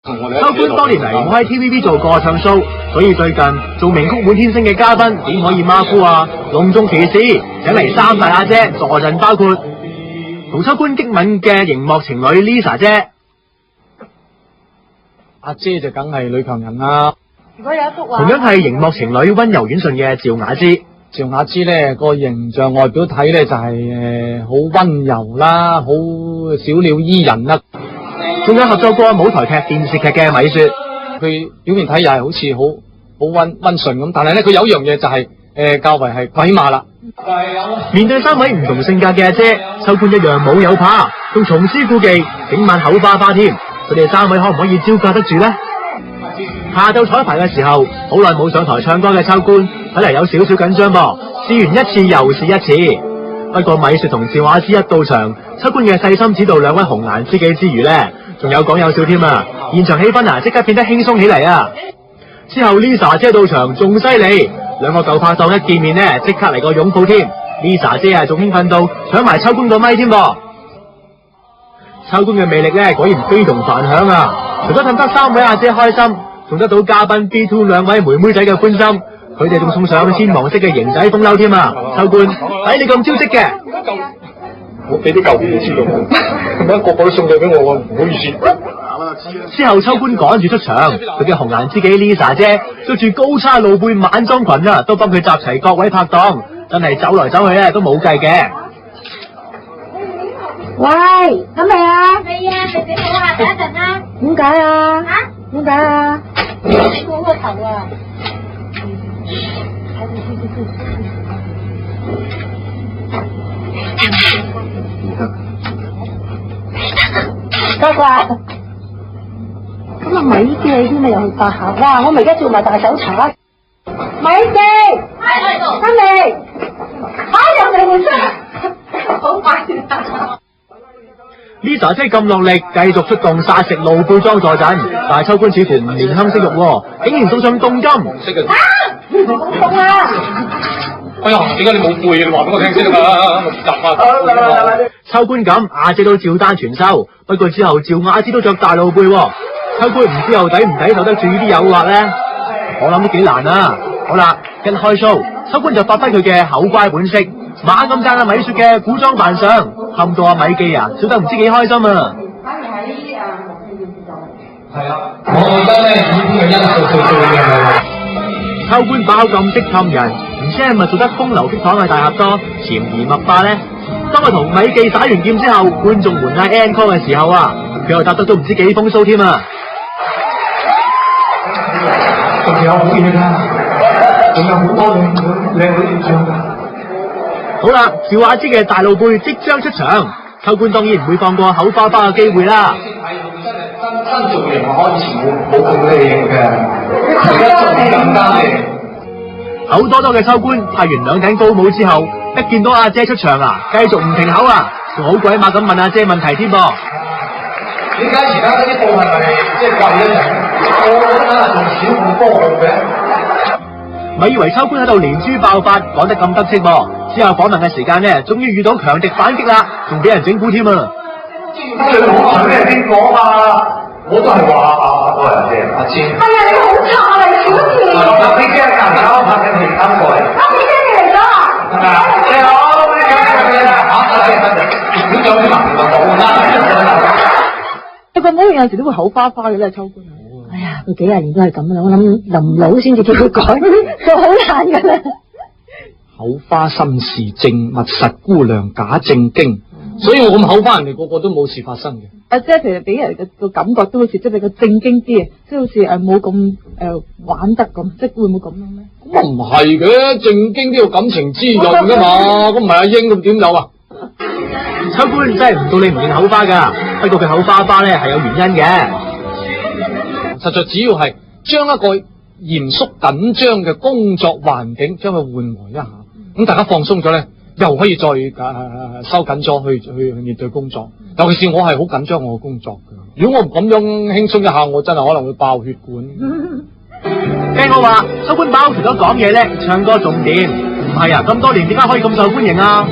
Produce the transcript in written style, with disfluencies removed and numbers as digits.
秋官多年嚟冇喺 TVB 做過唱 show， 所以最近做名曲滿天星嘅嘉賓點可以馬虎啊？隆重其事，請嚟三大阿姐坐陣，包括同秋官激吻嘅熒幕情侶 Lisa 姐。阿姐就梗係女強人啦。如果有一幅畫，同樣係熒幕情侶溫柔婉順嘅趙雅芝。趙雅芝咧個形象外表睇咧就係好溫柔啦，好小鳥依人啦。仲有合作過舞台劇、電視劇嘅米雪，佢表面睇又係好似好溫順咁，但係咧佢有一樣嘢就係較為係鬼馬啦。面對三位唔同性格嘅阿姐，秋官一樣冇有怕，仲重施故技，整晚口花花添。佢哋三位可唔可以招架得住呢？下晝彩排嘅時候，好耐冇上台唱歌嘅秋官，睇嚟有少少緊張噃。試完一次又試一次，不過米雪同趙雅芝一到場，秋官嘅細心指導兩位紅顏知己之餘呢，仲有講有笑添啊！現場氣氛即刻變得輕鬆起嚟啊！之後 Lisa 姐到場仲犀利，兩個舊拍檔一見面呢，即刻嚟個擁抱添。Lisa 姐仲興奮到搶埋秋官個咪添噃。秋官嘅魅力呢，果然非同凡響啊！除咗氹得三位阿姐開心，仲得到嘉賓 B2 兩位妹妹仔嘅歡心，佢哋仲送上天王式嘅型仔風褸添啊！秋官，睇你咁招積嘅，我俾啲舊嘢你知道，咁樣個個都送嘢俾我，唔好意思。之後秋官趕住出場，佢嘅紅顏知己 Lisa 姐着住高叉露背晚裝裙啊，都幫佢集齊各位拍檔，真係走來走去咧都冇計嘅。喂，咁未啊？未啊，未好啊，等一陣啦。點解啊？點解啊？好個頭啊！得啩？咁啊，咪記你添啊，又去發下。哇！我咪而家做埋大手茶。咪記，喺度。得未？入嚟換衫，好快啊！ Lisa 姐咁落力，繼續出動殺食露背裝助陣，但係秋官似乎唔憐香惜玉，竟然送上凍金。好凍啊！哎呀，點解你冇背嘅？你話俾我聽先得㗎，我習啊！秋官咁，阿姐都照單全收，不過之後趙雅芝都着大露背，秋官唔知又抵唔抵受得住呢啲誘惑咧？我諗都幾難啊！好啦，一開 show， 秋官就發揮佢嘅口乖本色，猛咁讚阿米雪嘅古裝扮相，冚到阿米記啊，笑得唔知幾開心啊！係啊，我覺得咧演嘅因素最重要。秋官把口咁識氹人，唔知係咪做得風流倜儻嘅大俠多，潛移默化咧？當佢同米記打完劍之後，觀眾們嗌 encore 嘅時候啊，佢又答得都唔知幾風騷添啊！仲有好嘢㗎，仲有好多靚女要唱㗎。好啦，趙雅芝嘅大露背即將出場，秋官當然唔會放過口花花嘅機會啦。真造型我以前冇咁靚嘅，而家做更加靚。口多多嘅秋官派完兩頂高帽之後，一見到阿姐出場啊，繼續唔停口啊，仲好鬼馬咁問阿姐問題添噃。點解而家嗰啲布係咪即係貴咧？我覺得係仲少咁多嘅。咪以為秋官喺度連珠爆發，講得咁得戚噃。之後訪問嘅時間呢，終於遇到強敵反擊啦，仲俾人整蠱添啊！最好係咩邊個啊？我都係話阿姐阿姐。係啊，你好差啊，你小甜。阿飛姐隔離我拍緊戲啱過嚟。阿飛姐你嚟咗啊？係咪啊？你好，飛姐嚇！你仲有啲難度冇啦。佢妹有陣時都會口花花嘅咧，秋官。哎呀，佢幾廿年都係咁啦，我諗臨老先至叫佢改，就好難㗎啦。口花心事正，密實姑娘假正經。所以我咁口花人哋個個都冇事發生嘅。阿姐其實俾人個感覺都好似即係比較正經啲啊，即係好似冇咁玩得咁，即係會唔會咁樣咧？咁唔係嘅，正經都有感情滋潤㗎嘛，咁唔係阿英咁點有啊？秋官真係唔到你唔認口花㗎，不過佢口花花咧係有原因嘅。實在只要係將一個嚴肅緊張嘅工作環境將佢緩和一下，咁大家放鬆咗咧，又可以再收緊咗去面對工作。尤其是我係好緊張我嘅工作嘅，如果我唔咁樣輕鬆一下，我真係可能會爆血管。聽我話，秋官包除咗講嘢叻，唱歌仲掂，唔係啊？咁多年點解可以咁受歡迎啊？